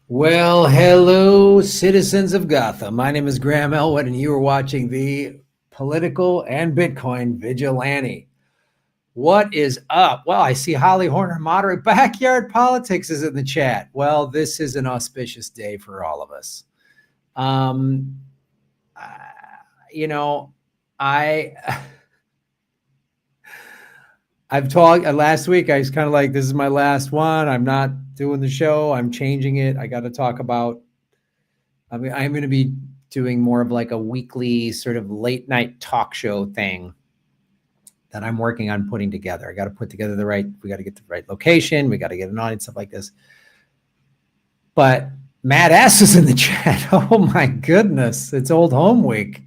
Well, hello, citizens of Gotham. My name is Graham Elwood, and you are watching the Political and Bitcoin Vigilante. What is up? Well, I see Holly Horner, moderate backyard politics, is in the chat. Well, this is an auspicious day for all of us. Um, uh, you know, I I've talked last week. I was kind of like, this is my last one. I'm not doing the show. I'm changing it. I got to talk about. I mean, I'm going to be doing more of like a weekly sort of late night talk show thing that I'm working on putting together. I got to put together we got to get the right location. We got to get an audience, stuff like this. But Matt S is in the chat. Oh my goodness. It's old home week.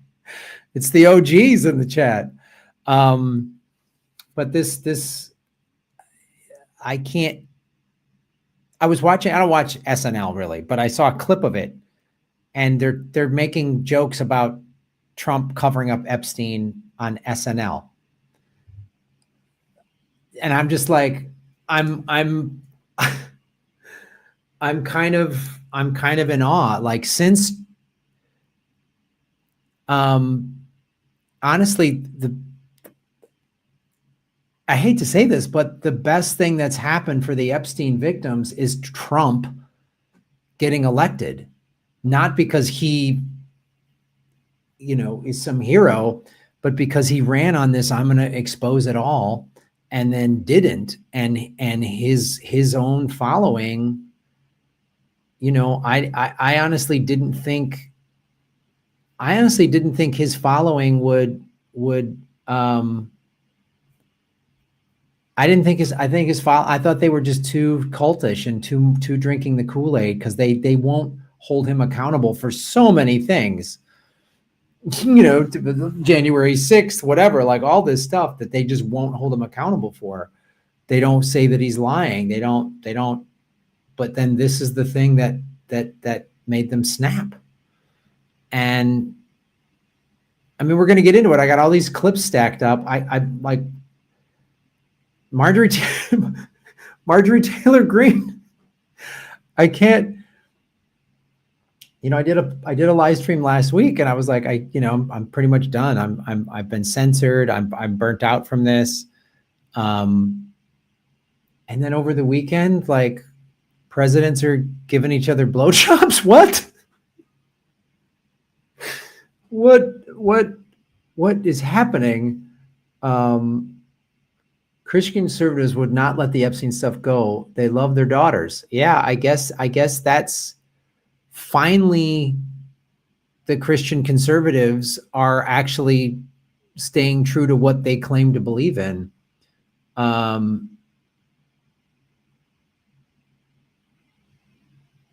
It's the OGs in the chat. But I can't, I don't watch SNL really, but I saw a clip of it and they're making jokes about Trump covering up Epstein on SNL. And I'm just like, I'm I'm kind of in awe. Like since honestly, I hate to say this, but the best thing that's happened for the Epstein victims is Trump getting elected. Not because he, is some hero, but because he ran on this, I'm going to expose it all, and then didn't. And his own following, I honestly didn't think his following would I thought they were just too cultish and too drinking the Kool-Aid, because they won't hold him accountable for so many things. January 6th, whatever, like all this stuff that they just won't hold him accountable for. They don't say that he's lying. They don't, but then this is the thing that made them snap. And I mean, we're going to get into it. I got all these clips stacked up. I like Marjorie Taylor Greene. I can't. I did a live stream last week, and I was like, I'm pretty much done. I've been censored. I'm burnt out from this. And then over the weekend, like, presidents are giving each other blowjobs. What is happening? Christian conservatives would not let the Epstein stuff go. They love their daughters. Yeah, I guess that's finally the Christian conservatives are actually staying true to what they claim to believe in.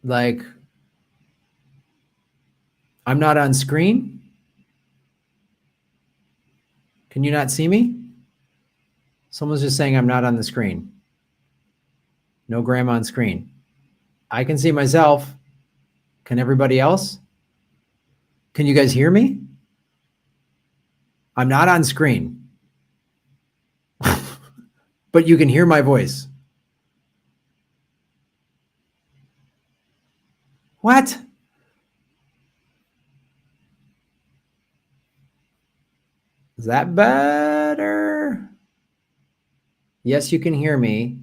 Like, I'm not on screen. Can you not see me? Someone's just saying I'm not on the screen. No Graham on screen. I can see myself. Can everybody else? Can you guys hear me? I'm not on screen. But you can hear my voice. What? Is that better? Yes, you can hear me.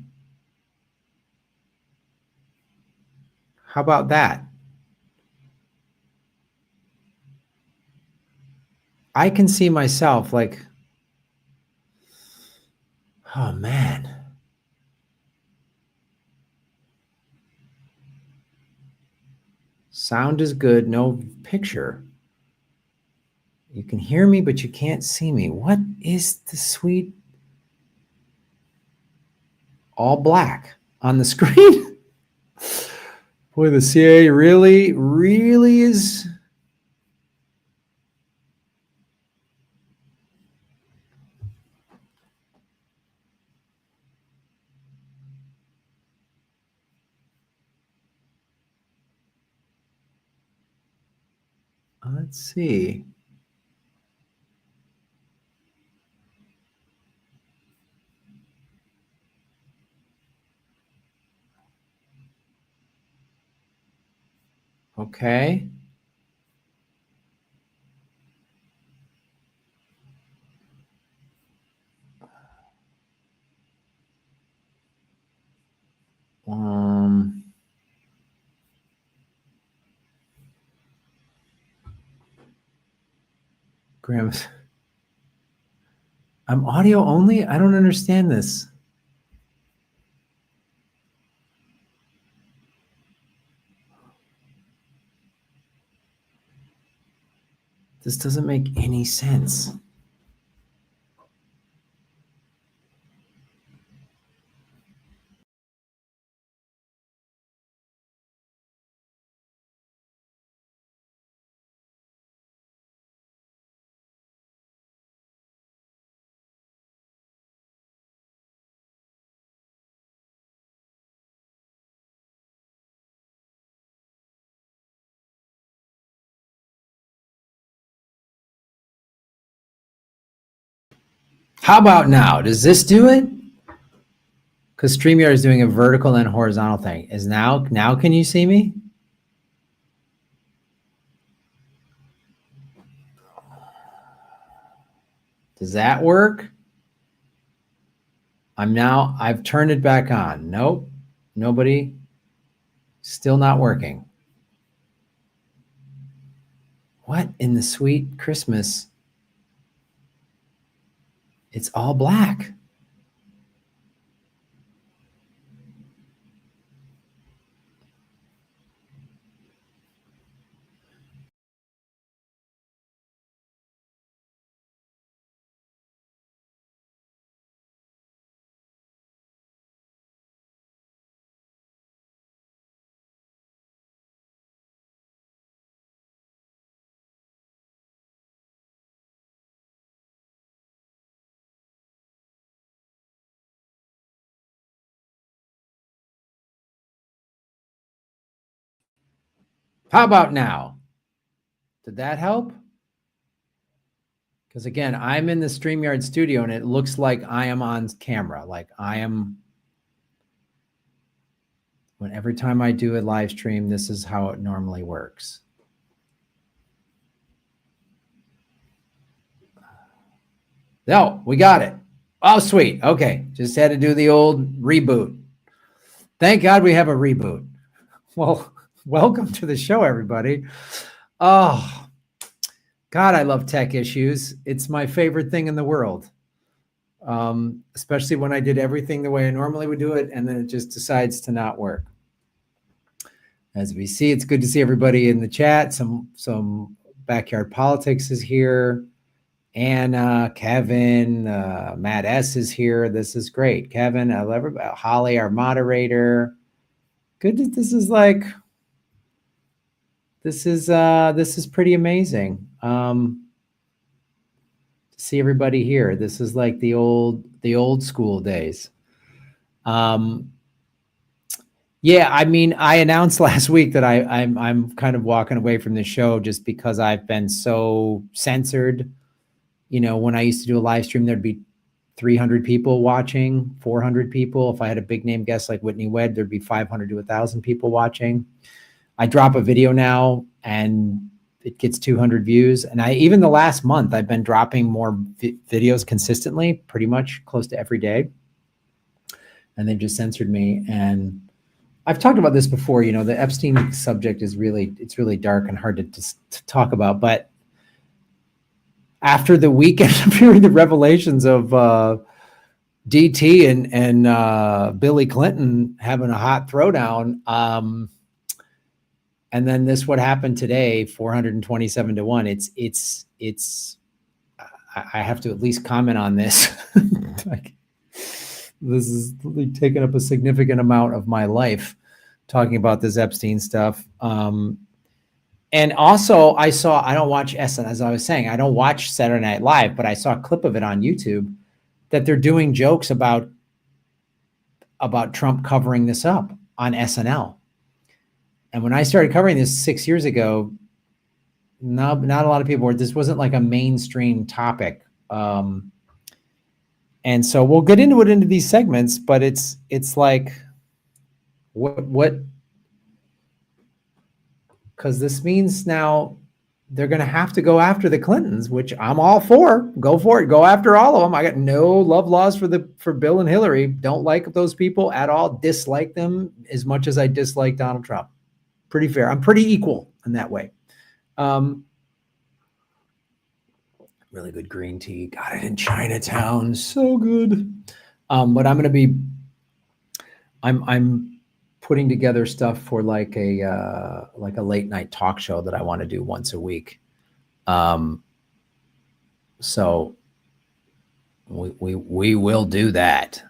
How about that? I can see myself, like, oh man. Sound is good, no picture. You can hear me, but you can't see me. What is the sweet all black on the screen? Boy, the CIA really is. Let's see. Okay. Grams. I'm audio only? I don't understand this. This doesn't make any sense. How about now? Does this do it? Because StreamYard is doing a vertical and horizontal thing. Is now can you see me? Does that work? I've turned it back on. Nope. Nobody. Still not working. What in the sweet Christmas? It's all black. How about now? Did that help? Because again, I'm in the StreamYard studio and it looks like I am on camera. Like I am. When every time I do a live stream, this is how it normally works. No, we got it. Oh, sweet. Okay. Just had to do the old reboot. Thank God we have a reboot. Well, welcome to the show, everybody. Oh, God, I love tech issues. It's my favorite thing in the world. Especially when I did everything the way I normally would do it, and then it just decides to not work. As we see, it's good to see everybody in the chat. Some Backyard Politics is here. Anna, Kevin, Matt S is here. This is great. Kevin, I love everybody. Holly, our moderator. Good. This is pretty amazing. To see everybody here. This is like the old school days. Yeah, I mean, I announced last week that I'm kind of walking away from the show just because I've been so censored. You know, when I used to do a live stream, there'd be 300 people watching, 400 people. If I had a big name guest like Whitney Webb, there'd be 500 to 1,000 people watching. I drop a video now and it gets 200 views. And even the last month, I've been dropping more videos consistently, pretty much close to every day. And they've just censored me. And I've talked about this before, you know, the Epstein subject is it's really dark and hard to talk about. But after the weekend of hearing the revelations of DT and Billy Clinton having a hot throwdown, and then what happened today, 427 to 1. It's. I have to at least comment on this. Like, this is taking up a significant amount of my life, talking about this Epstein stuff. And also, I don't watch SNL, as I was saying, I don't watch Saturday Night Live, but I saw a clip of it on YouTube that they're doing jokes about Trump covering this up on SNL. And when I started covering this 6 years ago, not a lot of people were. This wasn't like a mainstream topic. And so we'll get into these segments, but it's like what because this means now they're going to have to go after the Clintons, which I'm all for. Go for it. Go after all of them. I got no love laws for Bill and Hillary. Don't like those people at all. Dislike them as much as I dislike Donald Trump. Pretty fair. I'm pretty equal in that way. Really good green tea. Got it in Chinatown. So good. But I'm putting together stuff for like a late night talk show that I want to do once a week. So we will do that.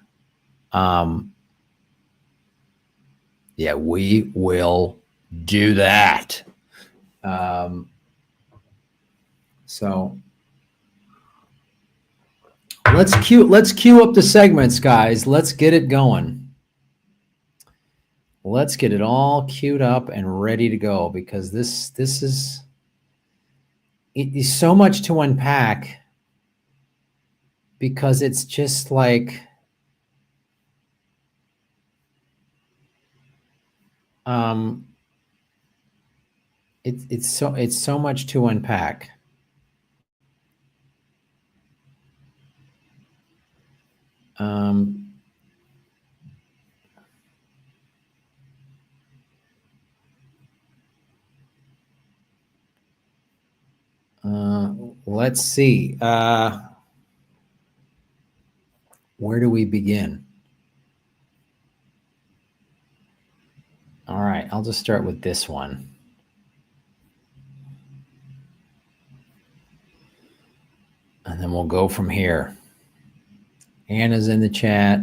Yeah, we will do that. So let's queue up the segments, guys. Let's get it going. Let's get it all queued up and ready to go, because this is so much to unpack, because it's just like it's so much to unpack. Let's see. Where do we begin? All right, I'll just start with this one. And then we'll go from here. Anna's in the chat.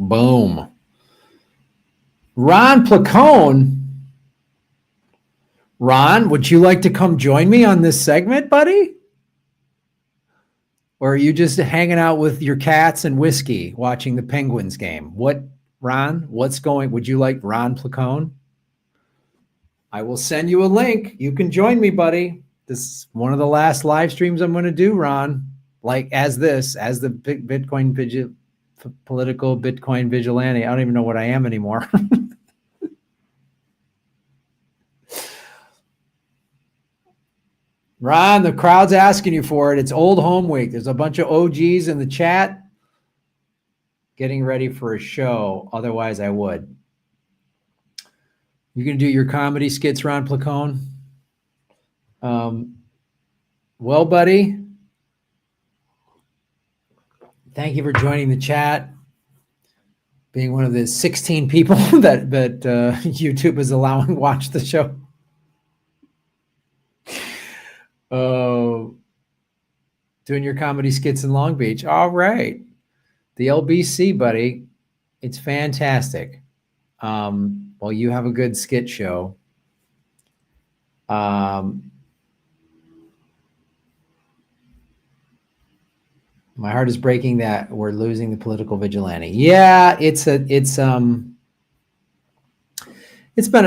Boom. Ron Placone. Ron, would you like to come join me on this segment, buddy? Or are you just hanging out with your cats and whiskey watching the Penguins game? Ron, would you like Ron Placone? I will send you a link. You can join me, buddy. This is one of the last live streams I'm going to do, Ron. As the political Bitcoin vigilante. I don't even know what I am anymore. Ron, the crowd's asking you for it. It's Old Home Week. There's a bunch of OGs in the chat getting ready for a show. Otherwise, I would. You gonna do your comedy skits, Ron Placone? Well, buddy, thank you for joining the chat. Being one of the 16 people that YouTube is allowing watch the show. Doing your comedy skits in Long Beach. All right. The LBC, buddy. It's fantastic. Well, you have a good skit show. My heart is breaking that we're losing the political vigilante. Yeah, it's been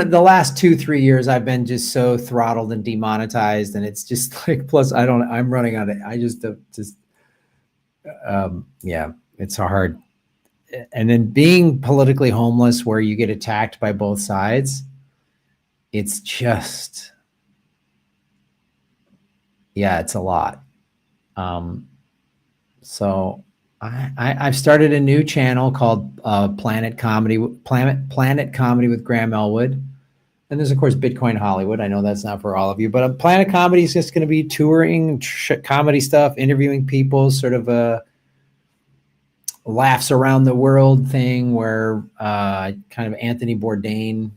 the last 2-3 years. I've been just so throttled and demonetized, and it's just like, plus I'm running on it. I yeah, it's hard. And then being politically homeless, where you get attacked by both sides, it's just, yeah, it's a lot. So I've started a new channel called Planet Comedy with Graham Elwood. And there's, of course, Bitcoin Hollywood. I know that's not for all of you, but Planet Comedy is just going to be touring comedy stuff, interviewing people, sort of a laughs around the world thing where kind of Anthony Bourdain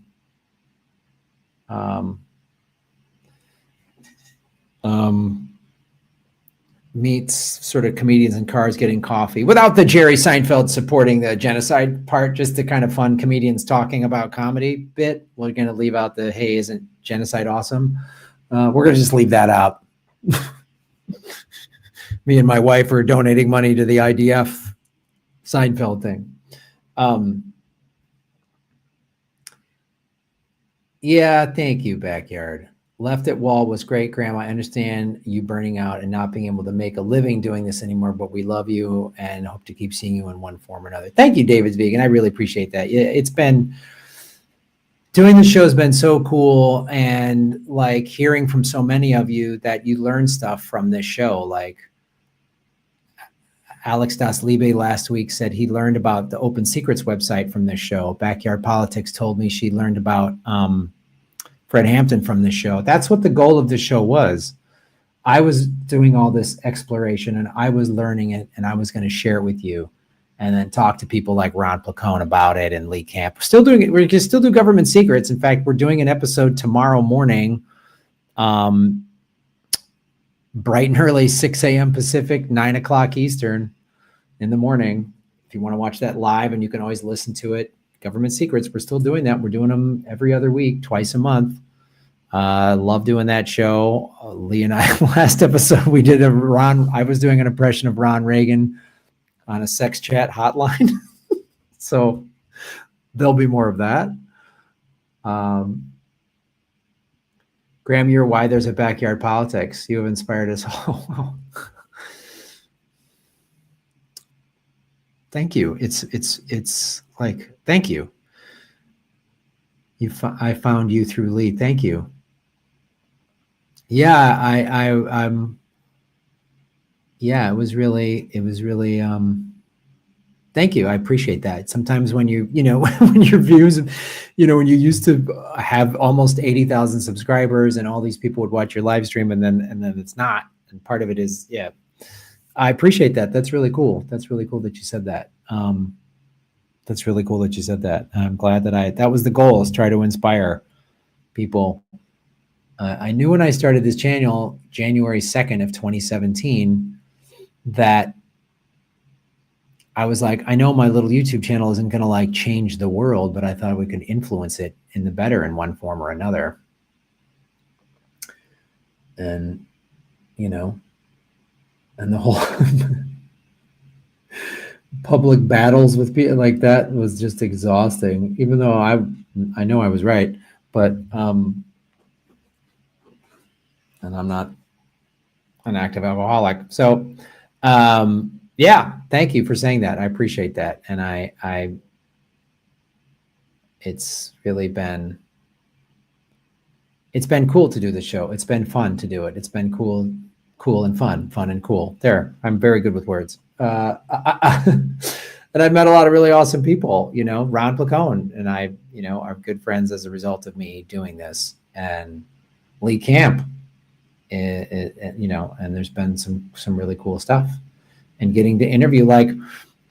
meets sort of comedians in cars getting coffee without the Jerry Seinfeld supporting the genocide part, just the kind of fun comedians talking about comedy bit. We're going to leave out the, hey, isn't genocide awesome? We're going to just leave that out. Me and my wife are donating money to the IDF Seinfeld thing. Yeah, thank you, Backyard. Left at Wall was great, Graham. I understand you burning out and not being able to make a living doing this anymore, but we love you and hope to keep seeing you in one form or another. Thank you, David's Vegan. I really appreciate that. It's been doing the show has been so cool, and like hearing from so many of you that you learn stuff from this show. Like Alex Das Libe last week said he learned about the Open Secrets website from this show. Backyard Politics told me she learned about Fred Hampton from this show. That's what the goal of the show was. I was doing all this exploration and I was learning it, and I was going to share it with you, and then talk to people like Ron Placone about it and Lee Camp. We're still doing it. We can still do government secrets. In fact, we're doing an episode tomorrow morning, bright and early, 6 a.m. Pacific, 9 o'clock Eastern in the morning. If you want to watch that live, and you can always listen to it. Government secrets. We're still doing that. We're doing them every other week, twice a month. Love doing that show. Lee and I, last episode, we did I was doing an impression of Ron Reagan on a sex chat hotline. So there'll be more of that. Graham, you're why there's a backyard politics. You have inspired us all. Thank you. It's like, thank you. I found you through Lee. Thank you. Yeah, yeah, it was really, thank you. I appreciate that. Sometimes when when your views, when you used to have almost 80,000 subscribers and all these people would watch your live stream, and then it's not. And part of it is, yeah, I appreciate that. That's really cool. That's really cool that you said that. That's really cool that you said that. I'm glad that was the goal, is try to inspire people. I knew when I started this channel, January 2nd of 2017, that I was like, I know my little YouTube channel isn't going to like change the world, but I thought we could influence it in the better in one form or another. And, and the whole public battles with people like that was just exhausting, even though I know I was right, but, and I'm not an active alcoholic. So, yeah, thank you for saying that. I appreciate that. And it's really been, it's been cool to do the show. It's been fun to do it. It's been cool and fun and cool. There, I'm very good with words. And I've met a lot of really awesome people, Ron Placone and I, are good friends as a result of me doing this, and Lee Camp, and there's been some really cool stuff, and getting to interview, like,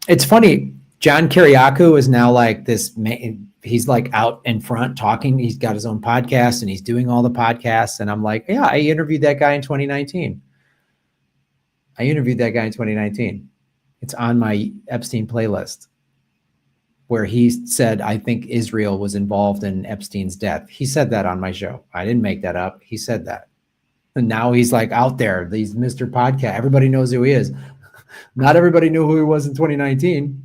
it's funny. John Kiriakou is now like this. He's like out in front talking. He's got his own podcast and he's doing all the podcasts. And I'm like, yeah, I interviewed that guy in 2019. It's on my Epstein playlist, where he said, I think Israel was involved in Epstein's death. He said that on my show. I didn't make that up. He said that. And now he's like out there. He's Mr. Podcast. Everybody knows who he is. Not everybody knew who he was in 2019.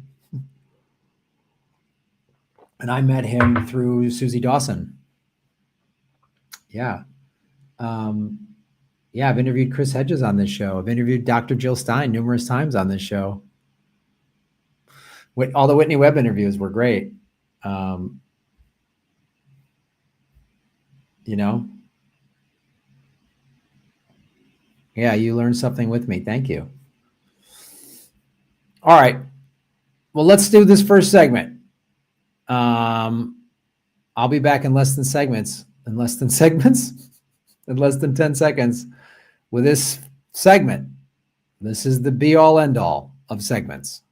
And I met him through Susie Dawson. Yeah. Yeah, I've interviewed Chris Hedges on this show. I've interviewed Dr. Jill Stein numerous times on this show. All the Whitney Webb interviews were great. Yeah, you learned something with me. Thank you. All right. Well, let's do this first segment. I'll be back in less than 10 seconds with this segment. This is the be all end all of segments.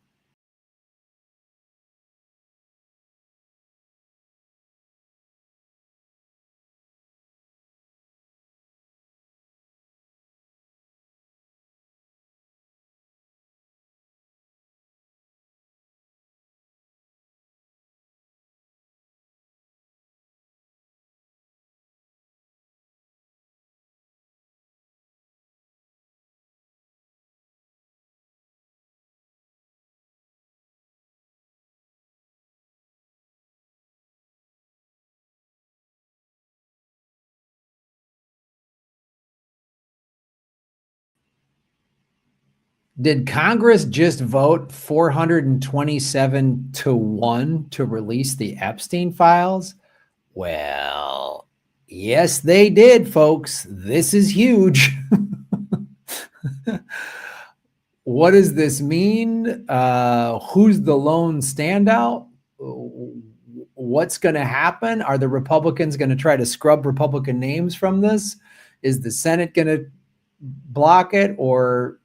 Did Congress just vote 427-1 to release the Epstein files? Well, yes, they did, folks. This is huge. What does this mean? Who's the lone standout? What's going to happen? Are the Republicans going to try to scrub Republican names from this? Is the Senate going to block it or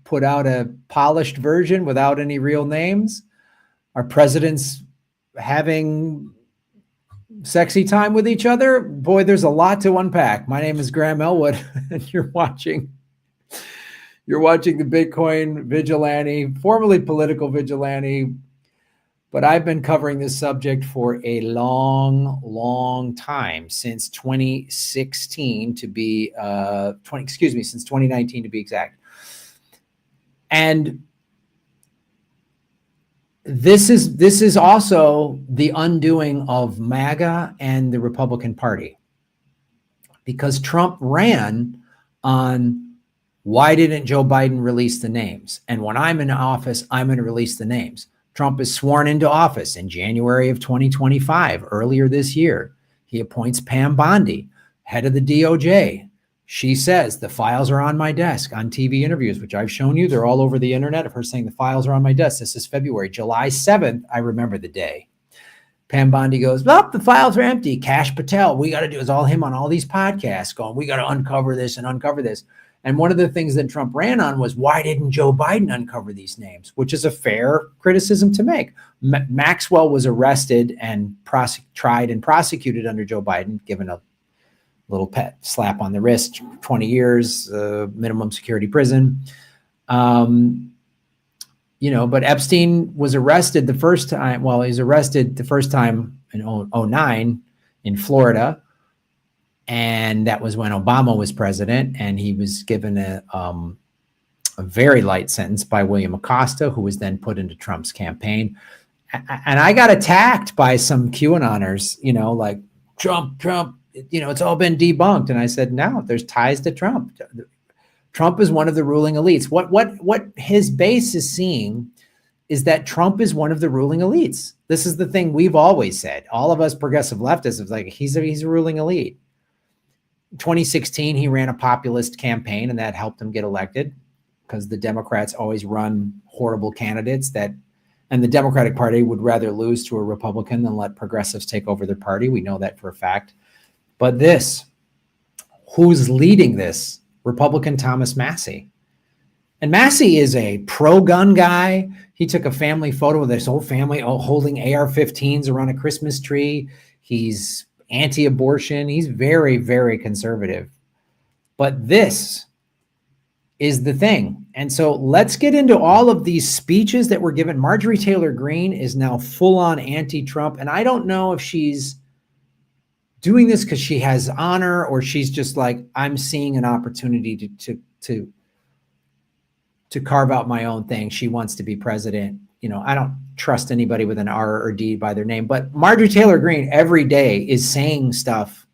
put out a polished version without any real names? Are presidents having sexy time with each other? Boy, there's a lot to unpack. My name is Graham Elwood, and you're watching the Bitcoin Vigilante, formerly political vigilante. But I've been covering this subject for a long time, since 2016 to be, since 2019 to be exact. And this is also the undoing of MAGA and the Republican Party, because Trump ran on why didn't Joe Biden release the names? And when I'm in office, I'm going to release the names. Trump is sworn into office in January of 2025, earlier this year. He appoints Pam Bondi, head of the DOJ. She says, the files are on my desk, on TV interviews, which I've shown you. They're all over the internet of her saying the files are on my desk. This is February. July 7th, I remember the day. Pam Bondi goes, well, the files are empty. Kash Patel, we got to do is all him on all these podcasts going, we got to uncover this and uncover this. And one of the things that Trump ran on was, why didn't Joe Biden uncover these names? Which is a fair criticism to make. Maxwell was arrested and tried and prosecuted under Joe Biden, given a little pet slap on the wrist, 20 years, minimum security prison. But Epstein was arrested the first time. Well, he's arrested the first time in 2009 in Florida. And that was when Obama was president, and he was given a very light sentence by William Acosta, who was then put into Trump's campaign. And I got attacked by some QAnoners, like Trump, it's all been debunked. And I said, no, there's ties to Trump. Trump is one of the ruling elites. What his base is seeing is that Trump is one of the ruling elites. This is the thing we've always said. All of us progressive leftists is like, he's a ruling elite. 2016, he ran a populist campaign, and that helped him get elected, because the Democrats always run horrible candidates and the Democratic Party would rather lose to a Republican than let progressives take over their party. We know that for a fact. But who's leading this? Republican Thomas Massie. And Massie is a pro-gun guy. He took a family photo with his whole family holding AR-15s around a Christmas tree. He's anti-abortion. He's very, very conservative. But this is the thing. And so let's get into all of these speeches that were given. Marjorie Taylor Greene is now full-on anti-Trump. And I don't know if she's doing this because she has honor, or she's just like, I'm seeing an opportunity to carve out my own thing. She wants to be president. I don't trust anybody with an R or D by their name, but Marjorie Taylor Greene every day is saying stuff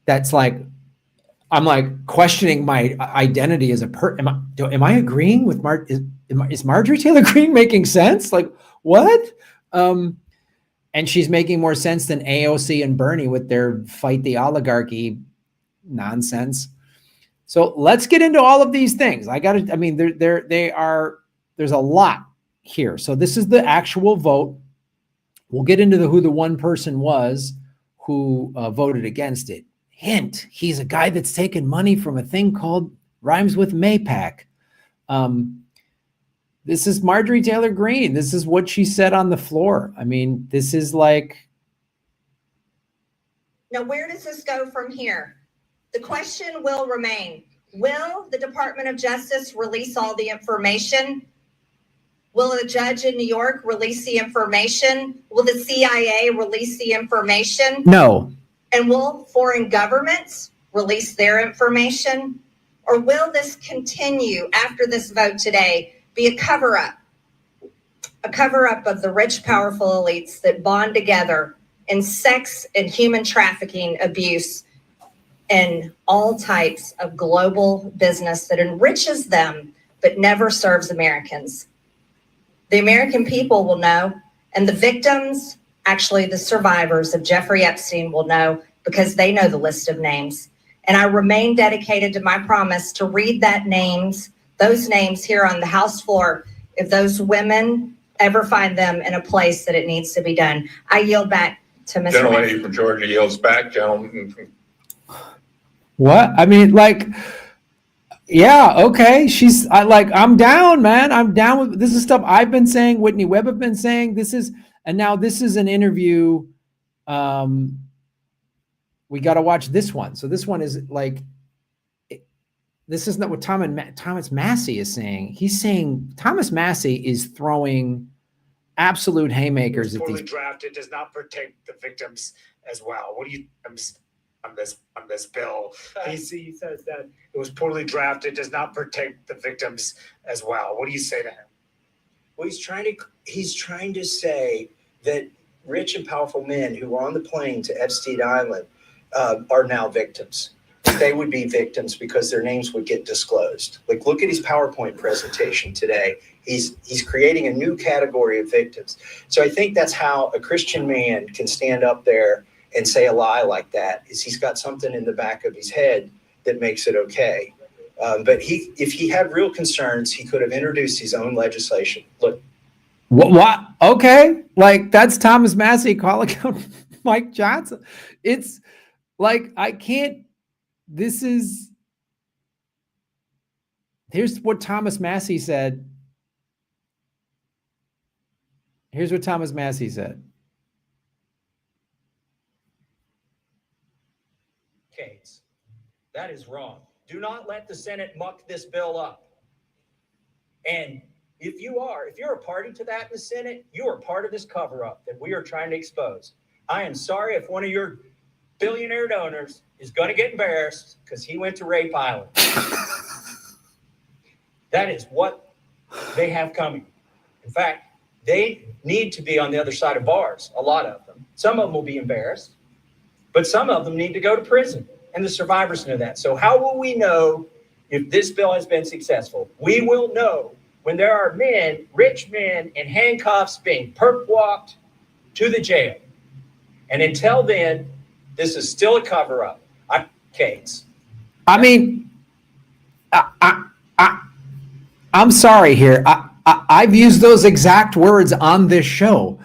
that's like, I'm like questioning my identity as a am I agreeing with is Marjorie Taylor Greene making sense? Like what? And she's making more sense than AOC and Bernie with their fight the oligarchy nonsense. So let's get into all of these things. There's a lot here. So this is the actual vote. We'll get into who the one person was who voted against it. Hint, he's a guy that's taken money from a thing called rhymes with Maypac. This is Marjorie Taylor Greene. This is what she said on the floor. This is like. Now, where does this go from here? The question will remain. Will the Department of Justice release all the information? Will a judge in New York release the information? Will the CIA release the information? No. And will foreign governments release their information? Or will this continue after this vote today be a cover-up? A cover-up of the rich, powerful elites that bond together in sex and human trafficking abuse in all types of global business that enriches them but never serves Americans. The American people will know, and the victims, actually the survivors of Jeffrey Epstein, will know because they know the list of names. And I remain dedicated to my promise to read those names here on the House floor if those women ever find them in a place that it needs to be done. I yield back to Mr. Gentlelady from Georgia yields back. Gentleman from What? I mean, like, yeah, okay. I'm down, man. I'm down with this is stuff I've been saying, Whitney Webb have been saying. And now this is an interview. We got to watch this one. So this one is like, this is not what Thomas Massey is saying. He's saying Thomas Massey is throwing absolute haymakers at poorly these. drafted does not protect the victims as well. What do you on this bill? He says that it was poorly drafted, does not protect the victims as well. What do you say to him? Well, he's trying to say that rich and powerful men who were on the plane to Epstein Island are now victims. They would be victims because their names would get disclosed. Like, look at his PowerPoint presentation today. He's creating a new category of victims. So I think that's how a Christian man can stand up there and say a lie like that, is he's got something in the back of his head that makes it okay. But if he had real concerns, he could have introduced his own legislation. Look. What? Okay. Like, that's Thomas Massey calling out Mike Johnson. It's like, I can't. Here's what Thomas Massey said. Here's what Thomas Massey said. Case. That is wrong. Do not let the Senate muck this bill up. And if you're a party to that in the Senate, you are part of this cover-up that we are trying to expose. I am sorry if one of your billionaire donors is going to get embarrassed because he went to Rape Island. That is what they have coming. In fact, they need to be on the other side of bars, a lot of them. Some of them will be embarrassed, but some of them need to go to prison, and the survivors know that. So how will we know if this bill has been successful? We will know when there are men, rich men in handcuffs being perp walked to the jail. And until then, this is still a cover-up. Case. I mean, I'm sorry here. I've used those exact words on this show.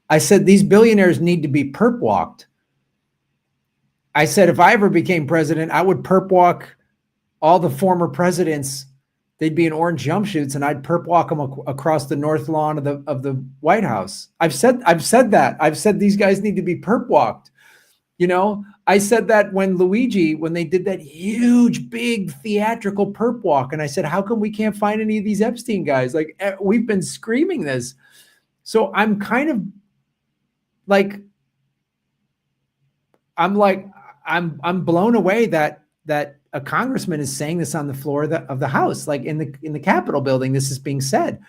I said these billionaires need to be perp walked. I said if I ever became president, I would perp walk all the former presidents. They'd be in orange jumpsuits, and I'd perp walk them across the north lawn of the White House. I've said that. I've said these guys need to be perp walked. You know, I said that when they did that huge, big theatrical perp walk, and I said, how come we can't find any of these Epstein guys? Like, we've been screaming this. So I'm kind of like, I'm blown away that a congressman is saying this on the floor of the House, like in the Capitol building, this is being said,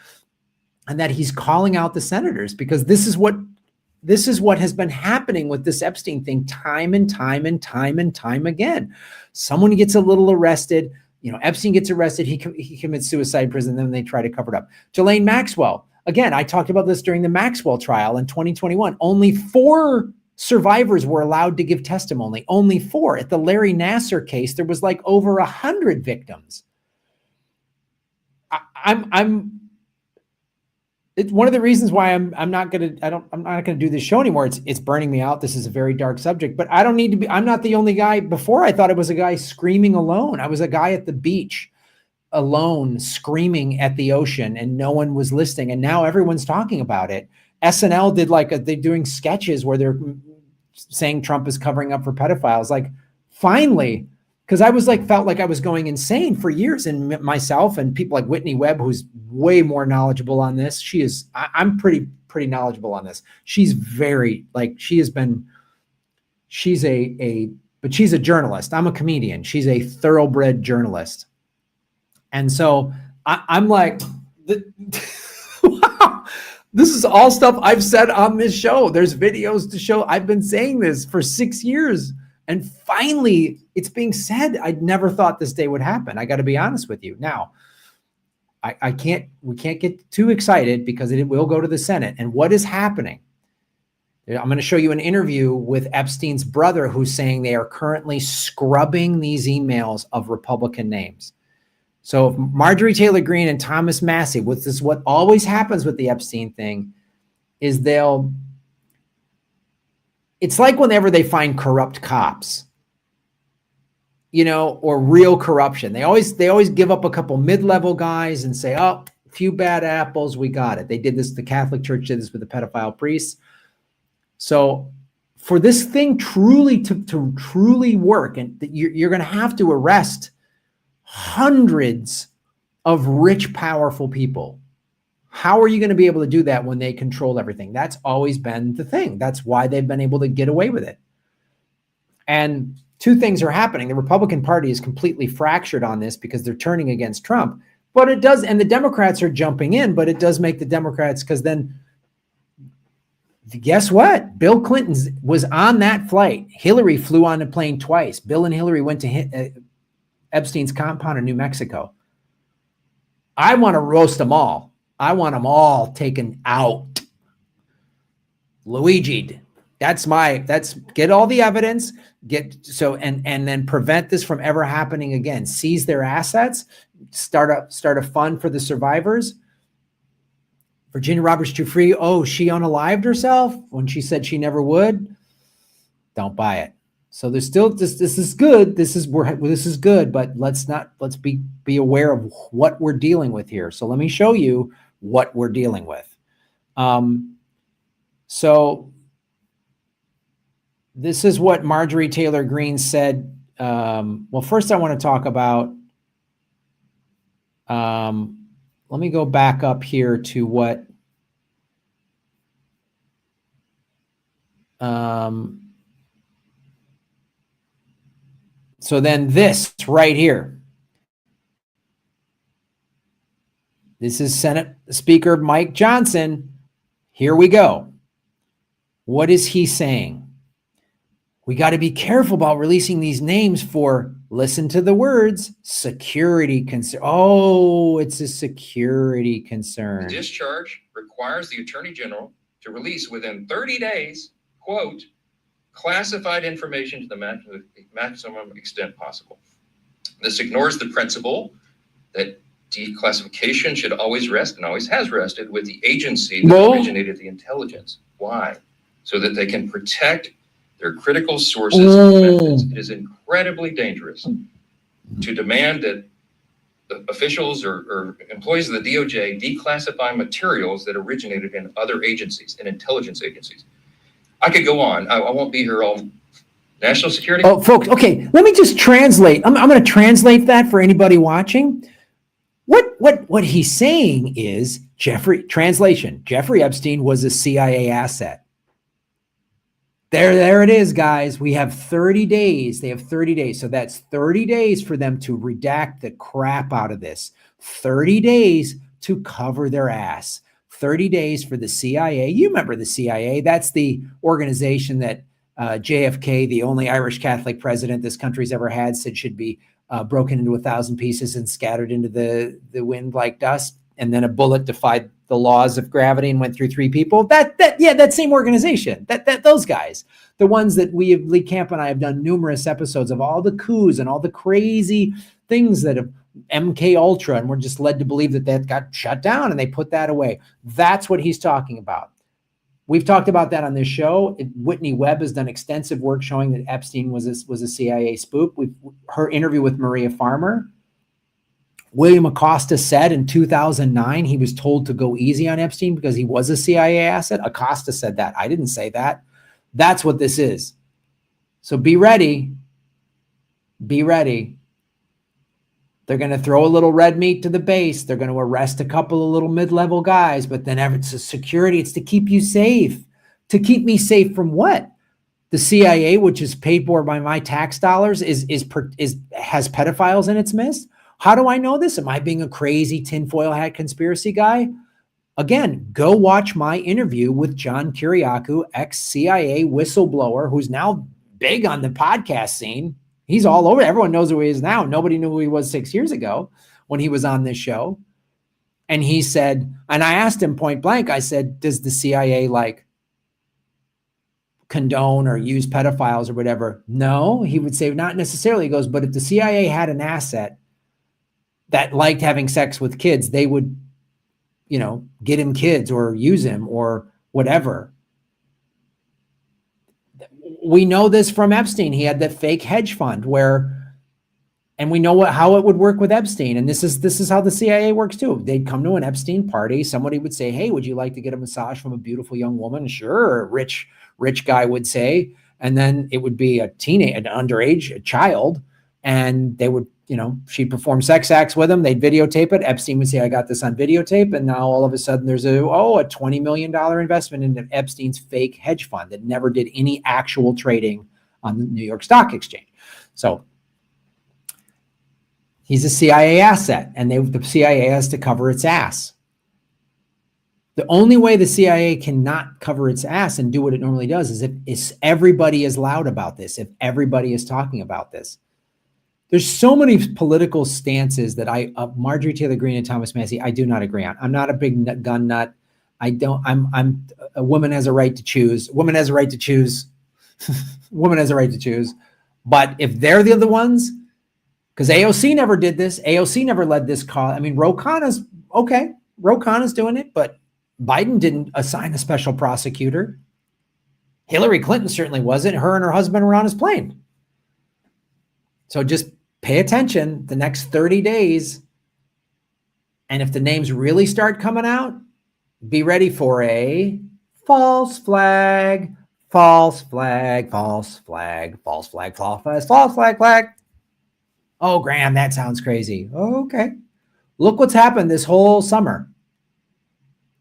and that he's calling out the senators, because this is what has been happening with this Epstein thing time and time again. Someone gets a little arrested, Epstein gets arrested, he commits suicide in prison, then they try to cover it up. Ghislaine Maxwell, again, I talked about this during the Maxwell trial in 2021. Only 4 survivors were allowed to give testimony. Only 4. At the Larry Nassar case, there was like over 100 victims. It's one of the reasons why I'm not gonna do this show anymore. It's burning me out. This is a very dark subject, but I don't need to be. I'm not the only guy. Before, I thought it was a guy screaming alone. I was a guy at the beach alone, screaming at the ocean, and no one was listening. And now everyone's talking about it. SNL did they're doing sketches where they're saying Trump is covering up for pedophiles. Like, finally. Because I was felt like I was going insane for years, and myself and people like Whitney Webb, who's way more knowledgeable on this. I'm pretty knowledgeable on this. She's very but she's a journalist. I'm a comedian. She's a thoroughbred journalist. And so I'm like, wow, this is all stuff I've said on this show. There's videos to show. I've been saying this for 6 years. And finally, it's being said. I never thought this day would happen. I got to be honest with you. Now, we can't get too excited because it will go to the Senate. And what is happening? I'm going to show you an interview with Epstein's brother who's saying they are currently scrubbing these emails of Republican names. So Marjorie Taylor Greene and Thomas Massie, what always happens with the Epstein thing is it's like whenever they find corrupt cops, or real corruption, they always give up a couple mid-level guys and say, oh, a few bad apples, we got it. They did this, the Catholic Church did this with the pedophile priests. So for this thing truly to truly work, and you're going to have to arrest hundreds of rich, powerful people. How are you going to be able to do that when they control everything? That's always been the thing. That's why they've been able to get away with it. And two things are happening. The Republican Party is completely fractured on this because they're turning against Trump. But it does, and the Democrats are jumping in, but it does make the Democrats, because then guess what? Bill Clinton was on that flight. Hillary flew on the plane twice. Bill and Hillary went to Epstein's compound in New Mexico. I want to roast them all. I want them all taken out. Luigi'd. That's get all the evidence, and then prevent this from ever happening again. Seize their assets, start a fund for the survivors. Virginia Roberts Giuffre, she unalived herself when she said she never would. Don't buy it. So there's still this is good. This is good, but let's be aware of what we're dealing with here. So let me show you what we're dealing with. So this is what Marjorie Taylor Greene said. Well, first I want to talk about, let me go back up here to what, so then this right here, this is Senate Speaker Mike Johnson. Here we go. What is he saying? We got to be careful about releasing these names for, listen to the words, security concern. Oh, it's a security concern. The discharge requires the Attorney General to release within 30 days, quote, classified information to the maximum extent possible. This ignores the principle that declassification should always rest, and always has rested, with the agency that originated the intelligence. Why? So that they can protect their critical sources and methods. It is incredibly dangerous to demand that the officials or employees of the DOJ declassify materials that originated in other agencies, in intelligence agencies. I could go on. I won't be here all. National security. Oh, folks. Okay, let me just translate. I'm going to translate that for anybody watching. What he's saying is Jeffrey Epstein was a CIA asset. There it is, guys. We have 30 days. They have 30 days. So that's 30 days for them to redact the crap out of this. 30 days to cover their ass. 30 days for the CIA. You remember the CIA. That's the organization that JFK, the only Irish Catholic president this country's ever had, said should be broken into 1,000 pieces and scattered into the wind like dust. And then a bullet defied the laws of gravity and went through 3 people. That same organization, those guys, the ones that Lee Camp and I have done numerous episodes of, all the coups and all the crazy things that have MK Ultra, and we're just led to believe that got shut down and they put that away. That's what he's talking about. We've talked about that on this show. Whitney Webb has done extensive work showing that Epstein was a CIA spook. Her interview with Maria Farmer. William Acosta said in 2009 he was told to go easy on Epstein because he was a CIA asset. Acosta said that. I didn't say that. That's what this is. So be ready. Be ready. They're going to throw a little red meat to the base. They're going to arrest a couple of little mid-level guys, but then it's a security. It's to keep you safe. To keep me safe from what? The CIA, which is paid for by my tax dollars, has pedophiles in its midst. How do I know this? Am I being a crazy tinfoil hat conspiracy guy? Again, go watch my interview with John Kiriakou, ex-CIA whistleblower, who's now big on the podcast scene. He's all over. Everyone knows who he is now. Nobody knew who he was 6 years ago when he was on this show. And he said, and I asked him point blank, I said, does the CIA like condone or use pedophiles or whatever? No, he would say not necessarily. He goes, but if the CIA had an asset that liked having sex with kids, they would, you know, get him kids or use him or whatever. We know this from Epstein. He had that fake hedge fund where, and we know how it would work with Epstein. And this is how the CIA works too. They'd come to an Epstein party. Somebody would say, hey, would you like to get a massage from a beautiful young woman? Sure. A rich guy would say, and then it would be an underage, a child. And they would, you know, she'd perform sex acts with him. They'd videotape it. Epstein would say, I got this on videotape. And now all of a sudden there's a $20 million investment in Epstein's fake hedge fund that never did any actual trading on the New York Stock Exchange. So he's a CIA asset, and the CIA has to cover its ass. The only way the CIA cannot cover its ass and do what it normally does is if everybody is loud about this, if everybody is talking about this. There's so many political stances that Marjorie Taylor Greene and Thomas Massey, I do not agree on. I'm not a big gun nut. I'm a woman has a right to choose. Woman has a right to choose. Woman has a right to choose. But if they're the other ones, because AOC never did this. AOC never led this call. I mean, Ro Khanna's okay. Ro Khanna's doing it, but Biden didn't assign a special prosecutor. Hillary Clinton certainly wasn't. Her and her husband were on his plane. So just pay attention the next 30 days. And if the names really start coming out, be ready for a false flag, false flag, false flag, false flag, false flag, false flag, flag. Oh, Graham, that sounds crazy. Okay. Look what's happened this whole summer.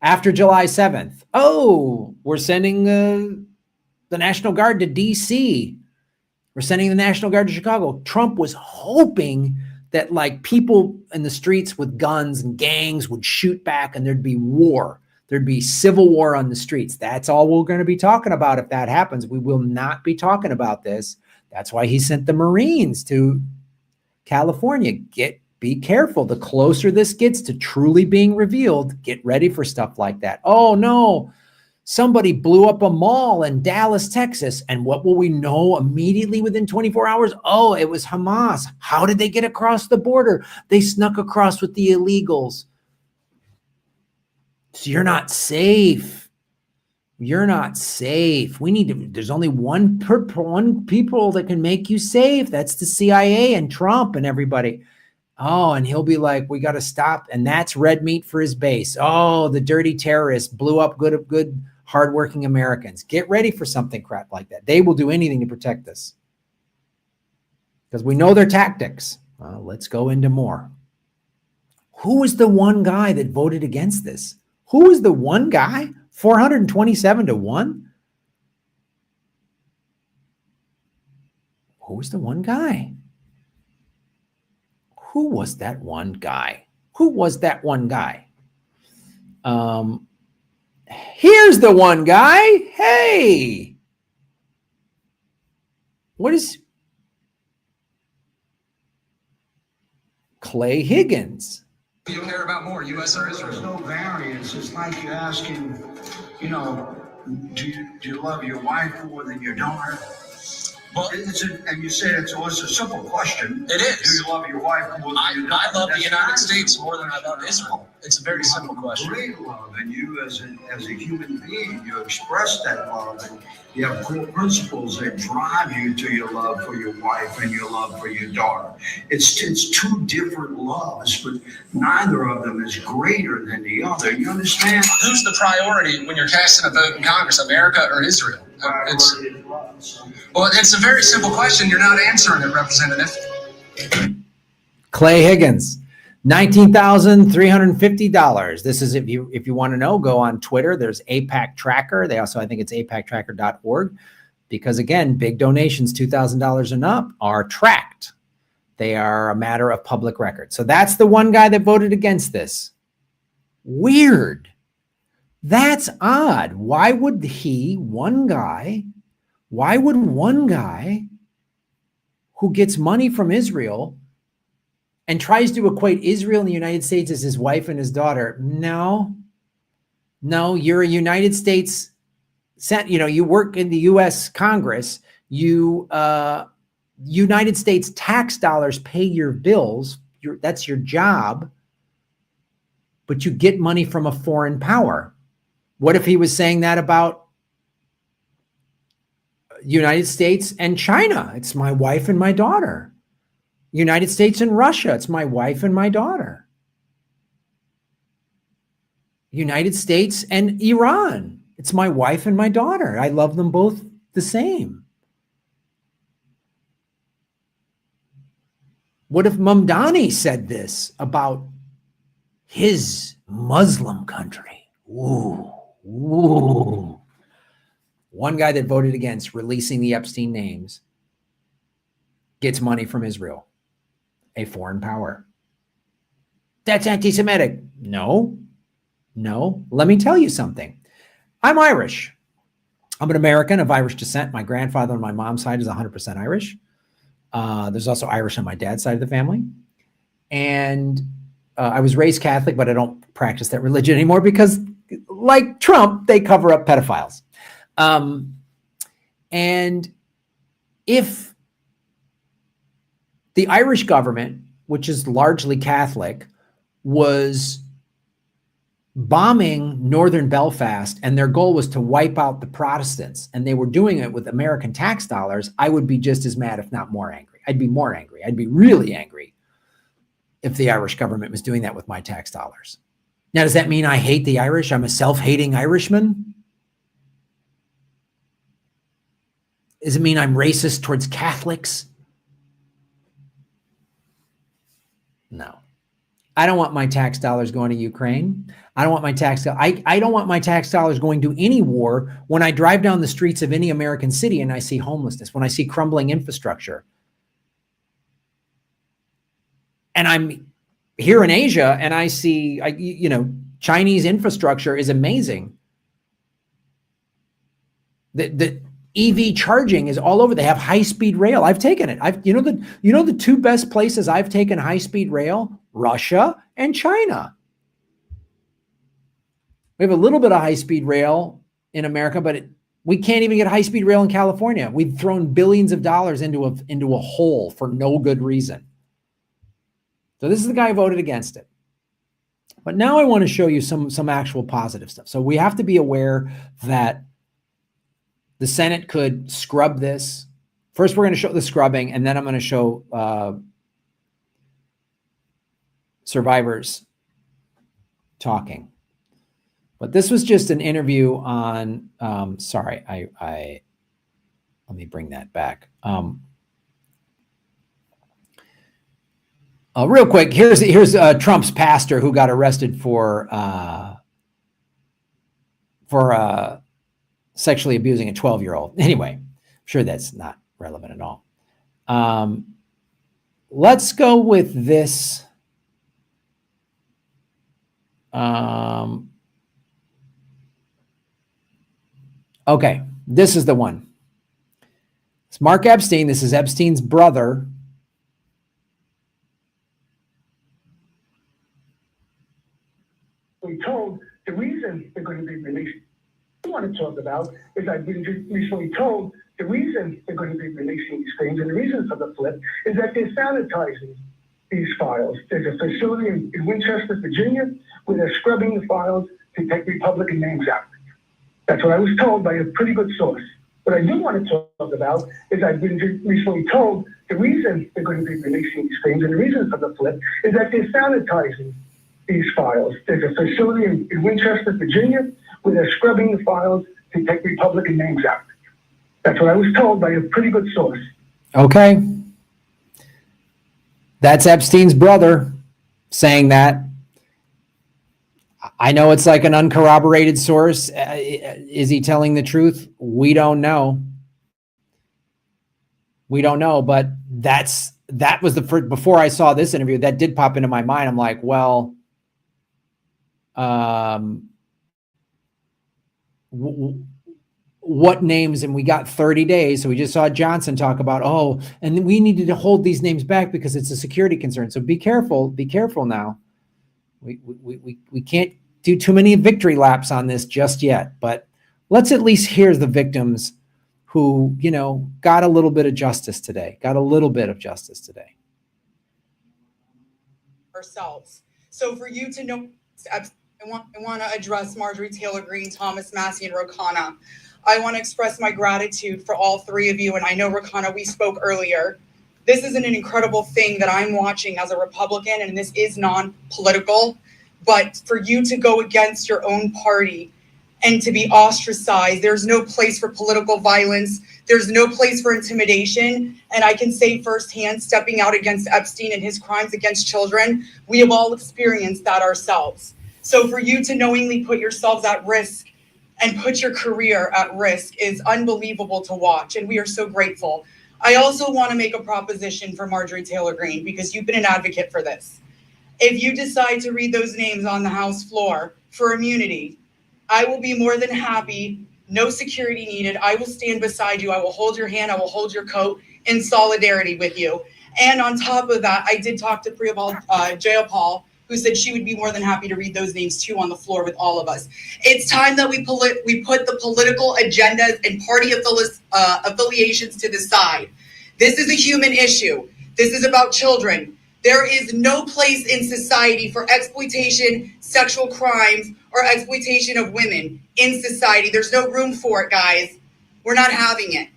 After July 7th. Oh, we're sending the National Guard to DC. We're sending the National Guard to Chicago. Trump was hoping that like people in the streets with guns and gangs would shoot back and there'd be war. There'd be civil war on the streets. That's all we're going to be talking about if that happens. We will not be talking about this. That's why he sent the Marines to California. Be careful. The closer this gets to truly being revealed, get ready for stuff like that. Oh no. Somebody blew up a mall in Dallas, Texas. And what will we know immediately within 24 hours? Oh, it was Hamas. How did they get across the border? They snuck across with the illegals. So you're not safe. You're not safe. There's only one people that can make you safe. That's the CIA and Trump and everybody. Oh, and he'll be like, we got to stop. And that's red meat for his base. Oh, the dirty terrorists blew up good hardworking Americans. Get ready for something crap like that. They will do anything to protect this because we know their tactics. Let's go into more. Who was the one guy that voted against this? Who was the one guy? 427 to 1? Who was the one guy? Who was that one guy? Who was that one guy? Here's the one guy. Hey. What is Clay Higgins? Do you care about more, U.S. or Israel? There's no variance. It's like you're asking, you know, do you love your wife more than your daughter? Well, And you said it's a simple question. It is. Do you love your wife more than your daughter? I love the That's United not States more than I love Israel. It's a very simple question. Great love, and you as a human being, you express that love, and you have core principles that drive you to your love for your wife and your love for your daughter. It's two different loves, but neither of them is greater than the other. You understand? Who's the priority when you're casting a vote in Congress, America or Israel? It's a very simple question. You're not answering it, Representative. Clay Higgins, $19,350. This is if you want to know, go on Twitter. There's APAC Tracker. I think it's apactracker.org, because again, big donations, $2,000 and up, are tracked. They are a matter of public record. So that's the one guy that voted against this. Weird. That's odd. Why would one guy Why would one guy who gets money from Israel and tries to equate Israel and the United States as his wife and his daughter? No, you're a United States, you work in the U.S. Congress. United States tax dollars pay your bills. That's your job. But you get money from a foreign power. What if he was saying that about United States and China? It's my wife and my daughter. United States and Russia. It's my wife and my daughter. United States and Iran. It's my wife and my daughter. I love them both the same. What if Mamdani said this about his Muslim country? Ooh. One guy that voted against releasing the Epstein names gets money from Israel, a foreign power. That's anti-Semitic. No. Let me tell you something. I'm Irish. I'm an American of Irish descent. My grandfather on my mom's side is 100% Irish. There's also Irish on my dad's side of the family. And I was raised Catholic, but I don't practice that religion anymore because, like Trump, they cover up pedophiles. And if the Irish government, which is largely Catholic, was bombing northern Belfast and their goal was to wipe out the Protestants, and they were doing it with American tax dollars, I would be just as mad, if not more angry. I'd be more angry. I'd be really angry if the Irish government was doing that with my tax dollars. Now, does that mean I hate the Irish? I'm a self-hating Irishman? Does it mean I'm racist towards Catholics? No. I don't want my tax dollars going to Ukraine. I don't want my I don't want my tax dollars going to any war when I drive down the streets of any American city and I see homelessness, when I see crumbling infrastructure. And I'm here in Asia and I see, Chinese infrastructure is amazing. The EV charging is all over. They have high-speed rail. I've taken it. The two best places I've taken high-speed rail, Russia and China. We have a little bit of high-speed rail in America, but we can't even get high-speed rail in California. We've thrown billions of dollars into a hole for no good reason. So this is the guy who voted against it. But now I want to show you some actual positive stuff. So we have to be aware that the Senate could scrub this. First, we're going to show the scrubbing, and then I'm going to show survivors talking. But this was just an interview on, let me bring that back. Real quick, here's Trump's pastor who got arrested for sexually abusing a 12-year-old. Anyway, I'm sure that's not relevant at all. Let's go with this. Okay, this is the one. It's Mark Epstein. This is Epstein's brother. We told the reason they're going to be released. I want to talk about is I've been recently told the reason they're going to be releasing these things and the reason for the flip is that they're sanitizing these files. There's a facility in Winchester, Virginia, where they're scrubbing the files to take Republican names out. That's what I was told by a pretty good source. What I do want to talk about is I've been recently told the reason they're going to be releasing these things and the reason for the flip is that they're sanitizing these files. There's a facility in Winchester, Virginia, where they're scrubbing the files to take Republican names out. That's what I was told by a pretty good source. Okay. That's Epstein's brother saying that. I know it's like an uncorroborated source. Is he telling the truth? We don't know. But that was the first, before I saw this interview, that did pop into my mind. I'm like, well, what names, and we got 30 days. So we just saw Johnson talk about, oh, and we needed to hold these names back because it's a security concern. So be careful now. We can't do too many victory laps on this just yet, but let's at least hear the victims who, got a little bit of justice today, Ourselves. So for you to know, I want to address Marjorie Taylor Greene, Thomas Massey, and Rokana. I want to express my gratitude for all three of you. And I know, Rokana, we spoke earlier. This is an incredible thing that I'm watching as a Republican, and this is non-political, but for you to go against your own party and to be ostracized, there's no place for political violence. There's no place for intimidation. And I can say firsthand, stepping out against Epstein and his crimes against children, we have all experienced that ourselves. So for you to knowingly put yourselves at risk and put your career at risk is unbelievable to watch. And we are so grateful. I also want to make a proposition for Marjorie Taylor Greene, because you've been an advocate for this. If you decide to read those names on the House floor for immunity, I will be more than happy. No security needed. I will stand beside you. I will hold your hand. I will hold your coat in solidarity with you. And on top of that, I did talk to Priyapal Jayapal, who said she would be more than happy to read those names too on the floor with all of us. It's time that we put the political agendas and party affiliations to the side. This is a human issue. This is about children. There is no place in society for exploitation, sexual crimes, or exploitation of women in society. There's no room for it, guys. We're not having it.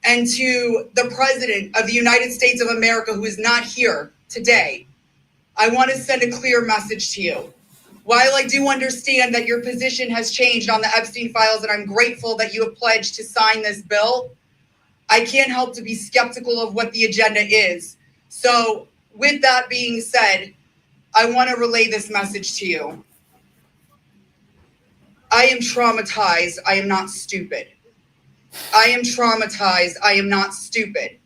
And to the President of the United States of America, who is not here today, I want to send a clear message to you. While I do understand that your position has changed on the Epstein files, and I'm grateful that you have pledged to sign this bill, I can't help to be skeptical of what the agenda is. So with that being said, I want to relay this message to you. I am traumatized. I am not stupid. I am traumatized. I am not stupid.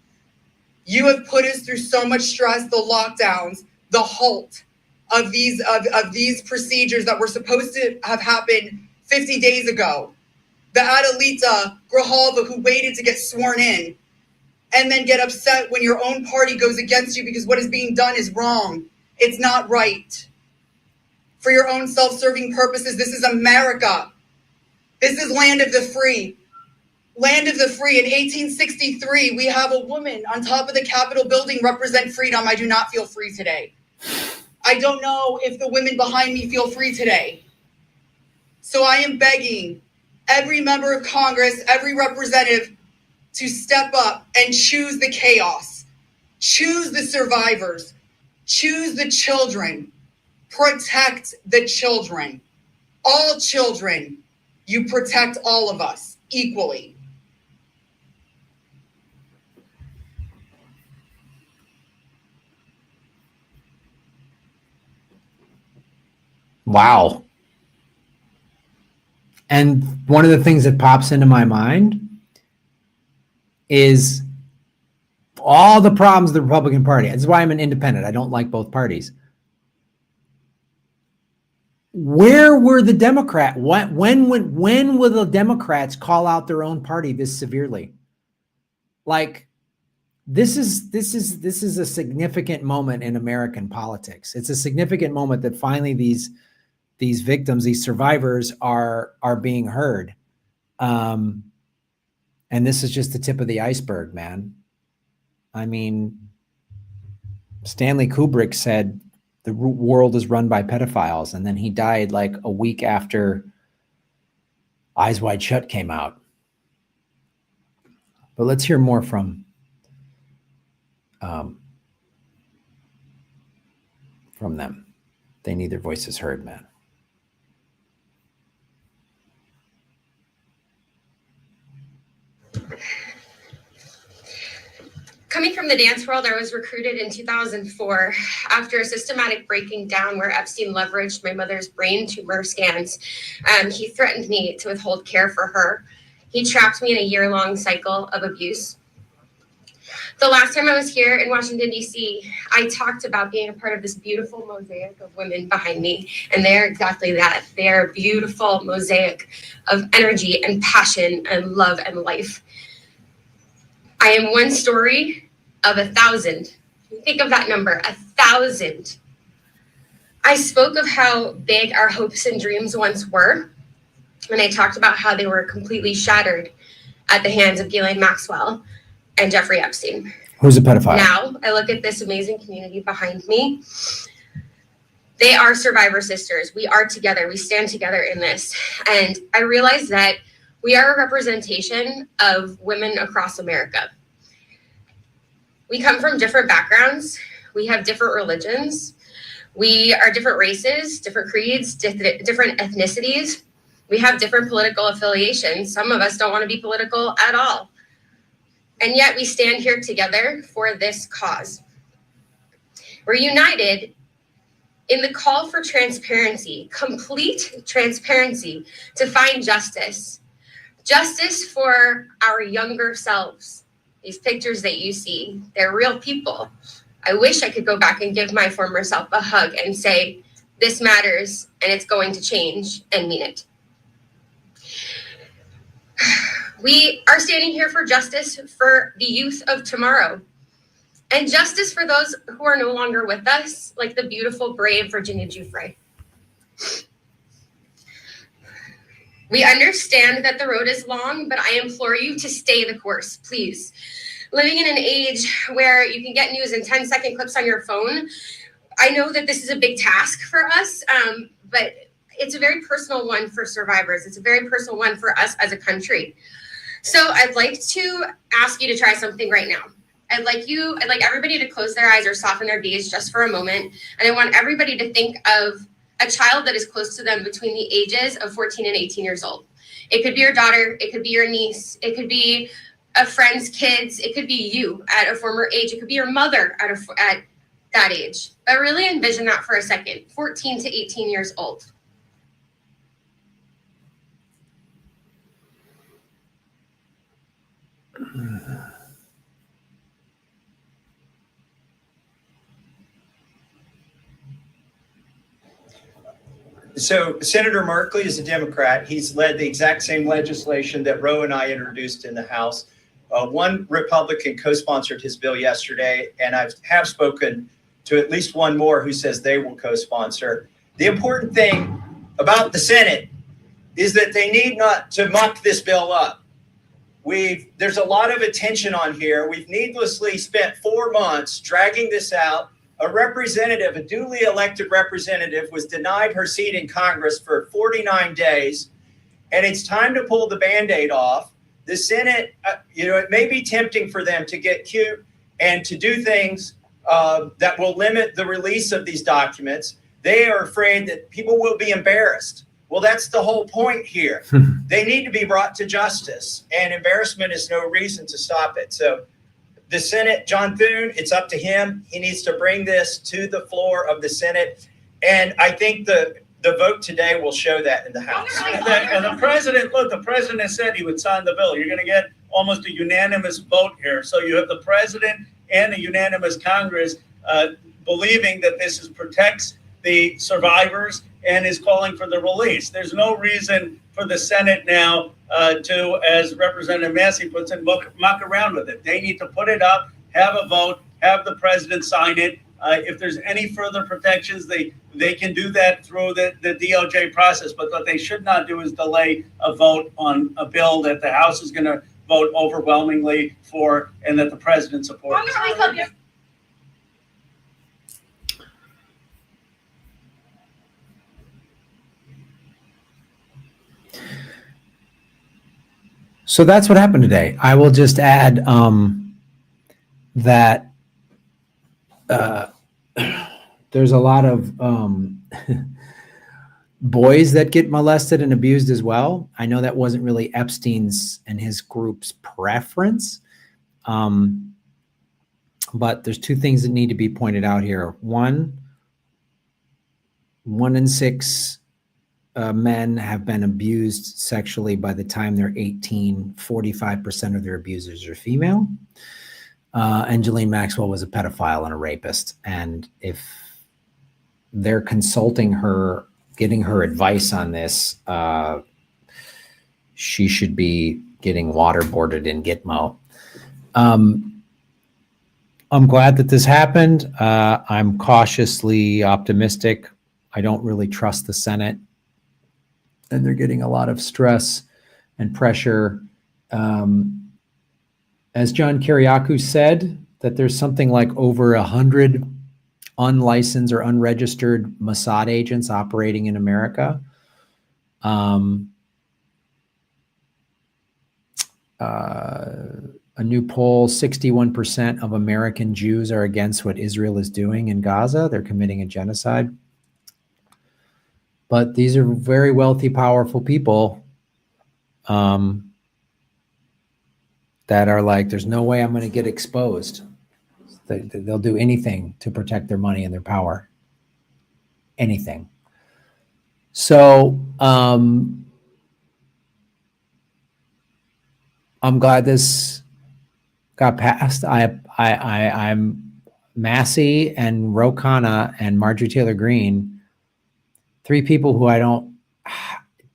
You have put us through so much stress, the lockdowns, the halt of these procedures that were supposed to have happened 50 days ago. The Adelita Grijalva who waited to get sworn in and then get upset when your own party goes against you because what is being done is wrong. It's not right. For your own self-serving purposes, this is America. This is land of the free. Land of the free. In 1863, we have a woman on top of the Capitol building represent freedom. I do not feel free today. I don't know if the women behind me feel free today. So I am begging every member of Congress, every representative to step up and choose the chaos. Choose the survivors. Choose the children. Protect the children. All children. You protect all of us equally. Wow. And one of the things that pops into my mind is all the problems of the Republican Party. That's why I'm an independent. I don't like both parties. Where were the Democrats? When will the Democrats call out their own party this severely? Like, this is a significant moment in American politics. It's a significant moment that finally these victims, these survivors are being heard. And this is just the tip of the iceberg, man. I mean, Stanley Kubrick said the world is run by pedophiles, and then he died like a week after Eyes Wide Shut came out. But let's hear more from them. They need their voices heard, man. Coming from the dance world, I was recruited in 2004 after a systematic breaking down where Epstein leveraged my mother's brain tumor scans. He threatened me to withhold care for her. He trapped me in a year-long cycle of abuse. The last time I was here in Washington, D.C., I talked about being a part of this beautiful mosaic of women behind me. And they're exactly that. They're a beautiful mosaic of energy and passion and love and life. I am one story of 1,000. Think of that number, 1,000. I spoke of how big our hopes and dreams once were. And I talked about how they were completely shattered at the hands of Ghislaine Maxwell and Jeffrey Epstein. Who's a pedophile? Now I look at this amazing community behind me. They are survivor sisters. We are together. We stand together in this. And I realize that we are a representation of women across America. We come from different backgrounds. We have different religions. We are different races, different creeds, different ethnicities. We have different political affiliations. Some of us don't want to be political at all. And yet we stand here together for this cause. We're united in the call for transparency, complete transparency, to find justice. Justice for our younger selves. These pictures that you see, they're real people. I wish I could go back and give my former self a hug and say, this matters and it's going to change, and mean it. We are standing here for justice for the youth of tomorrow, and justice for those who are no longer with us, like the beautiful, brave Virginia Giuffre. We understand that the road is long, but I implore you to stay the course, please. Living in an age where you can get news in 10-second clips on your phone, I know that this is a big task for us, but it's a very personal one for survivors. It's a very personal one for us as a country. So I'd like to ask you to try something right now. I'd like everybody to close their eyes or soften their gaze just for a moment. And I want everybody to think of a child that is close to them between the ages of 14 and 18 years old. It could be your daughter, it could be your niece, it could be a friend's kids, it could be you at a former age, it could be your mother at that age. But really envision that for a second, 14 to 18 years old. So Senator Markley is a Democrat. He's led the exact same legislation that Roe and I introduced in the House. One Republican co-sponsored his bill yesterday, and I have spoken to at least one more who says they will co-sponsor. The important thing about the Senate is that they need not to muck this bill up. There's a lot of attention on here. We've needlessly spent 4 months dragging this out. A representative, a duly elected representative, was denied her seat in Congress for 49 days, and it's time to pull the Band-Aid off. The Senate, it may be tempting for them to get cute and to do things that will limit the release of these documents. They are afraid that people will be embarrassed. Well, that's the whole point here. They need to be brought to justice, and embarrassment is no reason to stop it. So the Senate, John Thune, it's up to him. He needs to bring this to the floor of the Senate. And I think the vote today will show that in the House. And the president said he would sign the bill. You're going to get almost a unanimous vote here. So you have the president and a unanimous Congress believing that this protects the survivors and is calling for the release. There's no reason for the Senate now to, as Representative Massey puts it, muck around with it. They need to put it up, have a vote, have the president sign it. If there's any further protections, they can do that through the DOJ process. But what they should not do is delay a vote on a bill that the House is going to vote overwhelmingly for and that the president supports. So that's what happened today. I will just add that there's a lot of boys that get molested and abused as well. I know that wasn't really Epstein's and his group's preference. But there's two things that need to be pointed out here. One in 6 men have been abused sexually by the time they're 18. 45% of their abusers are female. and Ghislaine Maxwell was a pedophile and a rapist. And if they're consulting her, getting her advice on this, she should be getting waterboarded in Gitmo. I'm glad that this happened. I'm cautiously optimistic. I don't really trust the Senate, and they're getting a lot of stress and pressure. As John Kiriakou said, that there's something like over 100 unlicensed or unregistered Mossad agents operating in America. A new poll, 61% of American Jews are against what Israel is doing in Gaza. They're committing a genocide. But these are very wealthy, powerful people that are like, there's no way I'm going to get exposed. They'll do anything to protect their money and their power. Anything. So I'm glad this got passed. I'm Massey and Ro Khanna and Marjorie Taylor Greene, three people who I don't,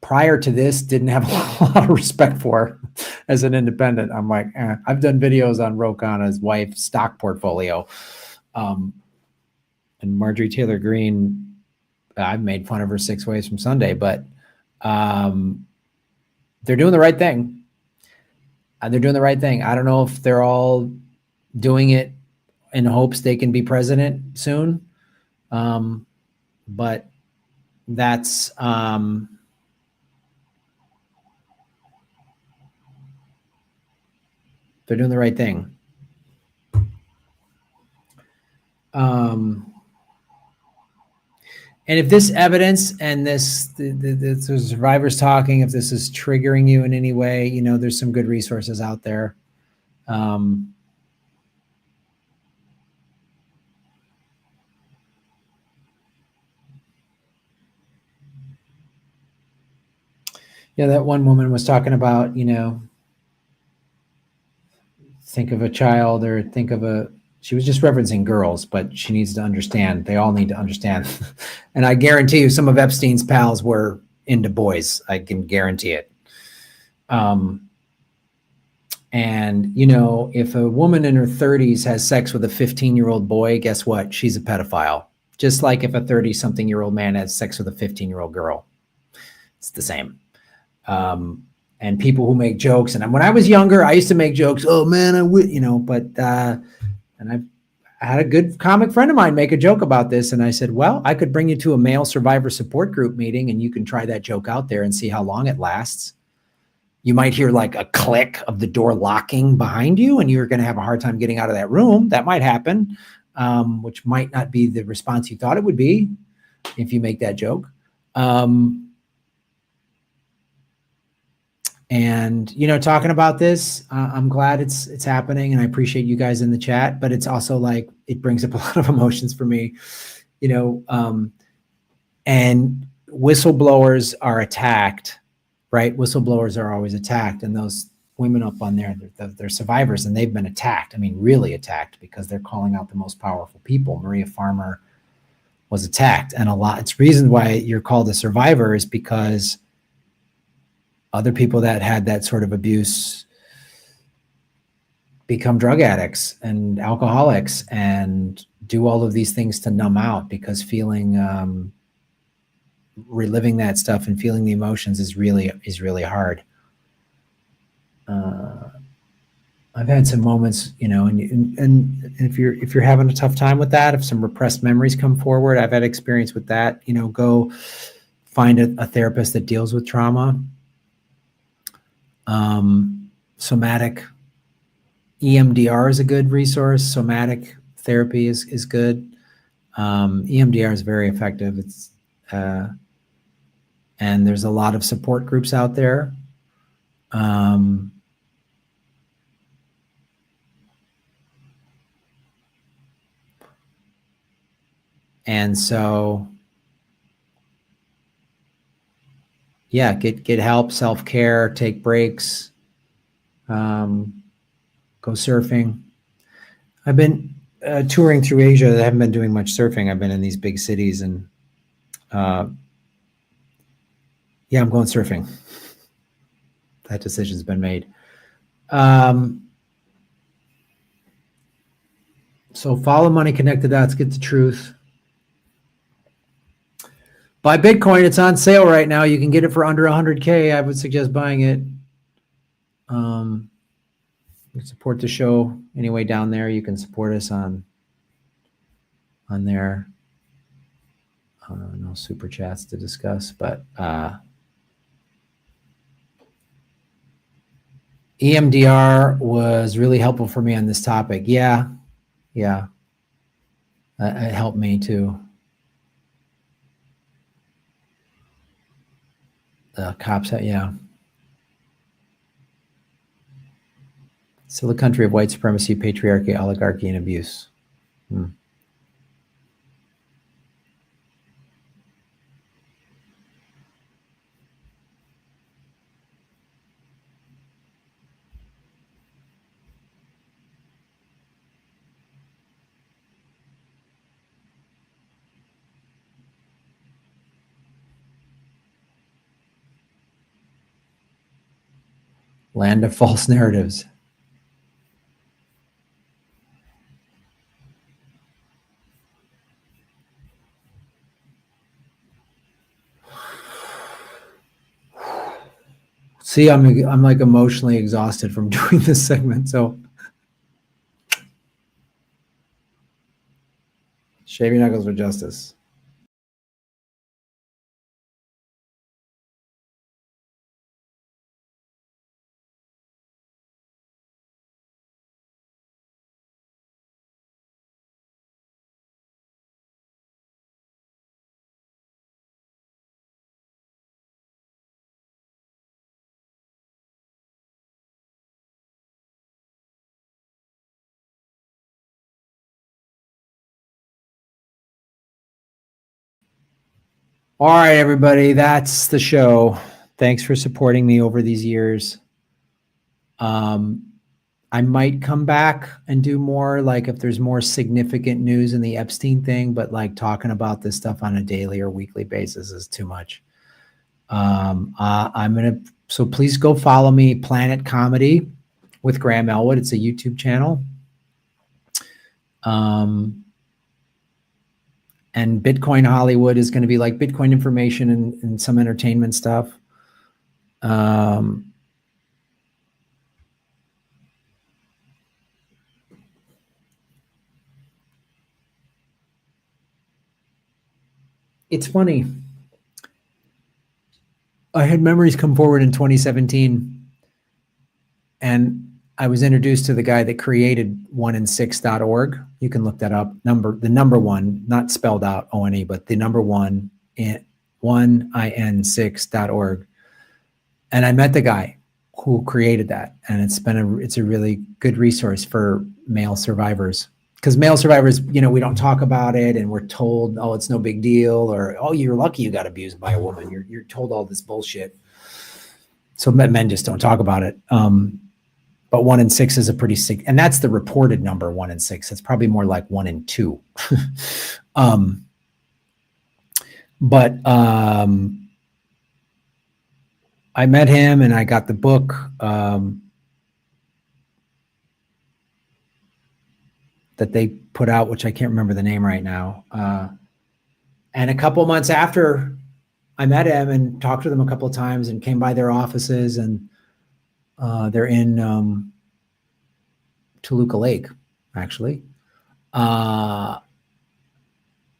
prior to this, didn't have a lot of respect for as an independent. I'm like, I've done videos on Ro Khanna's wife's stock portfolio. And Marjorie Taylor Greene, I've made fun of her 6 ways from Sunday, but they're doing the right thing. They're doing the right thing. I don't know if they're all doing it in hopes they can be president soon. But that's, they're doing the right thing. And if this evidence and the survivors talking, if this is triggering you in any way, you know, there's some good resources out there. Yeah, that one woman was talking about, you know, think of a child or think of a, she was just referencing girls, but she needs to understand. They all need to understand. And I guarantee you some of Epstein's pals were into boys. I can guarantee it. And, you know, if a woman in her 30s has sex with a 15-year-old boy, guess what? She's a pedophile. Just like if a 30-something-year-old man has sex with a 15-year-old girl. It's the same. And people who make jokes. And when I was younger, I used to make jokes. Oh, man, I would, you know, but, and I had a good comic friend of mine make a joke about this. And I said, well, I could bring you to a male survivor support group meeting and you can try that joke out there and see how long it lasts. You might hear like a click of the door locking behind you and you're going to have a hard time getting out of that room. That might happen, which might not be the response you thought it would be if you make that joke. And, you know, talking about this, I'm glad it's happening and I appreciate you guys in the chat, but it's also like, it brings up a lot of emotions for me, you know, and whistleblowers are attacked, right? Whistleblowers are always attacked. And those women up on there, they're survivors and they've been attacked. I mean, really attacked because they're calling out the most powerful people. Maria Farmer was attacked and a lot. It's reason why you're called a survivor is because other people that had that sort of abuse become drug addicts and alcoholics and do all of these things to numb out because feeling, reliving that stuff and feeling the emotions is really hard. I've had some moments, you know, and if you're having a tough time with that, if some repressed memories come forward, I've had experience with that, you know, go find a therapist that deals with trauma. Somatic EMDR is a good resource. Somatic therapy is good. EMDR is very effective. It's and there's a lot of support groups out there. And so, yeah, get help, self-care, take breaks, go surfing. I've been touring through Asia. I haven't been doing much surfing. I've been in these big cities, and yeah, I'm going surfing. That decision's been made. So follow money, connect the dots, get the truth. Buy Bitcoin. It's on sale right now. You can get it for under 100K. I would suggest buying it. You support the show anyway down there. You can support us on there. No super chats to discuss, but EMDR was really helpful for me on this topic. Yeah. It helped me too. The cops, yeah. Still a country of white supremacy, patriarchy, oligarchy, and abuse. Land of false narratives. See, I'm like emotionally exhausted from doing this segment. So shave your knuckles for justice. All right, everybody, that's the show. Thanks for supporting me over these years. I might come back and do more, like if there's more significant news in the Epstein thing, but like talking about this stuff on a daily or weekly basis is too much. So please go follow me, Planet Comedy with Graham Elwood. It's a YouTube channel. And Bitcoin Hollywood is going to be like Bitcoin information and some entertainment stuff. It's funny. I had memories come forward in 2017, and I was introduced to the guy that created 1in6.org. You can look that up. The number one, not spelled out O-N-E, but the number one, 1in6.org. And I met the guy who created that, and it's a really good resource for male survivors. Because male survivors, we don't talk about it, and we're told, oh, it's no big deal, or oh, you're lucky you got abused by a woman. You're told all this bullshit. So men just don't talk about it. But 1in6 is a pretty sick, and that's the reported number, 1in6. It's probably more like 1in2. But I met him, and I got the book. That they put out, which I can't remember the name right now. And a couple months after I met him and talked to them a couple of times and came by their offices, and they're in Toluca Lake, actually.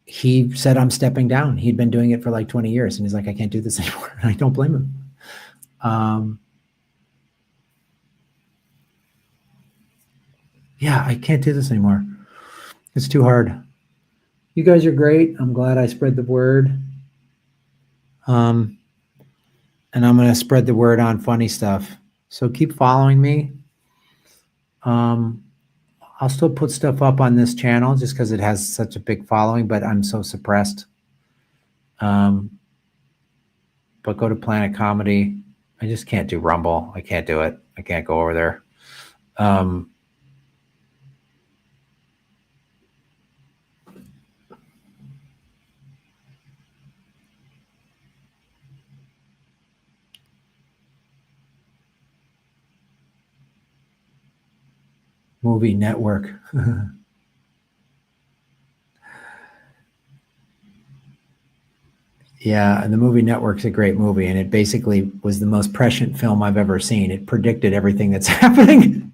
He said, I'm stepping down. He'd been doing it for like 20 years. And he's like, I can't do this anymore. And I don't blame him. Yeah, I can't do this anymore. It's too hard. You guys are great. I'm glad I spread the word. And I'm going to spread the word on funny stuff. So keep following me. I'll still put stuff up on this channel just because it has such a big following, but I'm so suppressed. But go to Planet Comedy. I just can't do Rumble. I can't do it. I can't go over there. Movie Network. Yeah, and the Movie Network's a great movie, and it basically was the most prescient film I've ever seen. It predicted everything that's happening.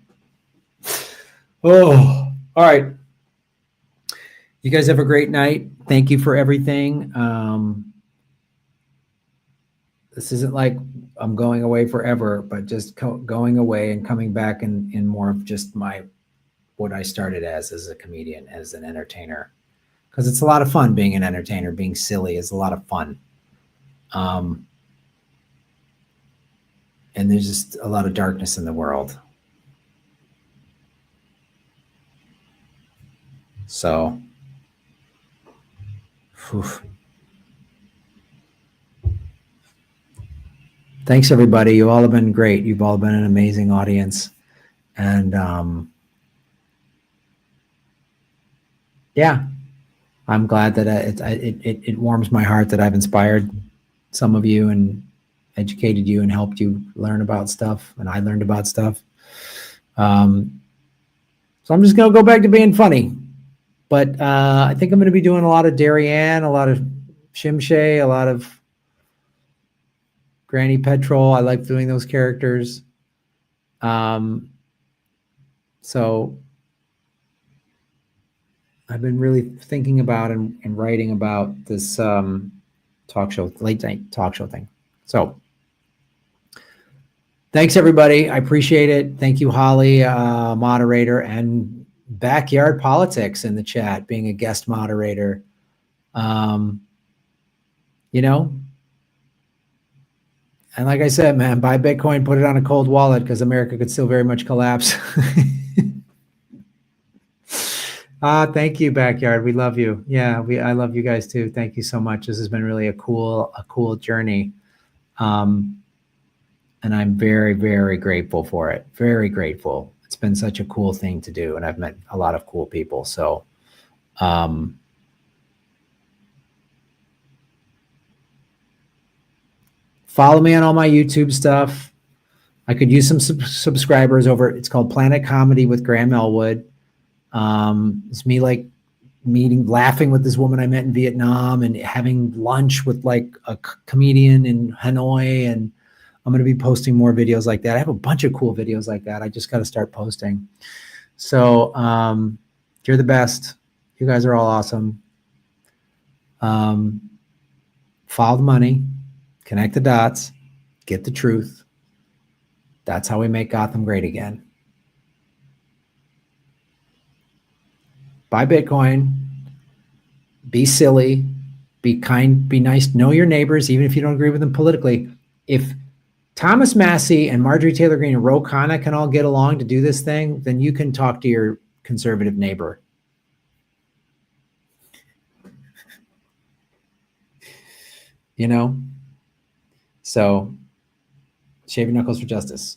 Oh, all right. You guys have a great night. Thank you for everything. This isn't like I'm going away forever, but just going away and coming back in more of just what I started as a comedian, as an entertainer. Because it's a lot of fun being an entertainer. Being silly is a lot of fun. And there's just a lot of darkness in the world. So, whew. Thanks everybody. You all have been great. You've all been an amazing audience. And yeah, I'm glad that it warms my heart that I've inspired some of you and educated you and helped you learn about stuff, and I learned about stuff. So I'm just gonna go back to being funny, but I think I'm gonna be doing a lot of Darien, a lot of Shimshay, a lot of Granny Petrol. I like doing those characters. So I've been really thinking about and writing about this talk show, late night talk show thing. So thanks everybody. I appreciate it. Thank you, Holly, moderator, and Backyard Politics in the chat, being a guest moderator. You know, and like I said, man, buy Bitcoin, put it on a cold wallet, because America could still very much collapse. Thank you, Backyard. We love you. Yeah, I love you guys too. Thank you so much. This has been really a cool journey. And I'm very, very grateful for it. Very grateful. It's been such a cool thing to do, and I've met a lot of cool people. So, follow me on all my YouTube stuff. I could use some subscribers over. It's called Planet Comedy with Graham Elwood. It's me like laughing with this woman I met in Vietnam and having lunch with like a comedian in Hanoi. And I'm going to be posting more videos like that. I have a bunch of cool videos like that. I just got to start posting. So, you're the best. You guys are all awesome. Follow the money, connect the dots, get the truth. That's how we make Gotham great again. Buy Bitcoin, be silly, be kind, be nice, know your neighbors, even if you don't agree with them politically. If Thomas Massey and Marjorie Taylor Greene and Ro Khanna can all get along to do this thing, then you can talk to your conservative neighbor. You know? So, shave your knuckles for justice.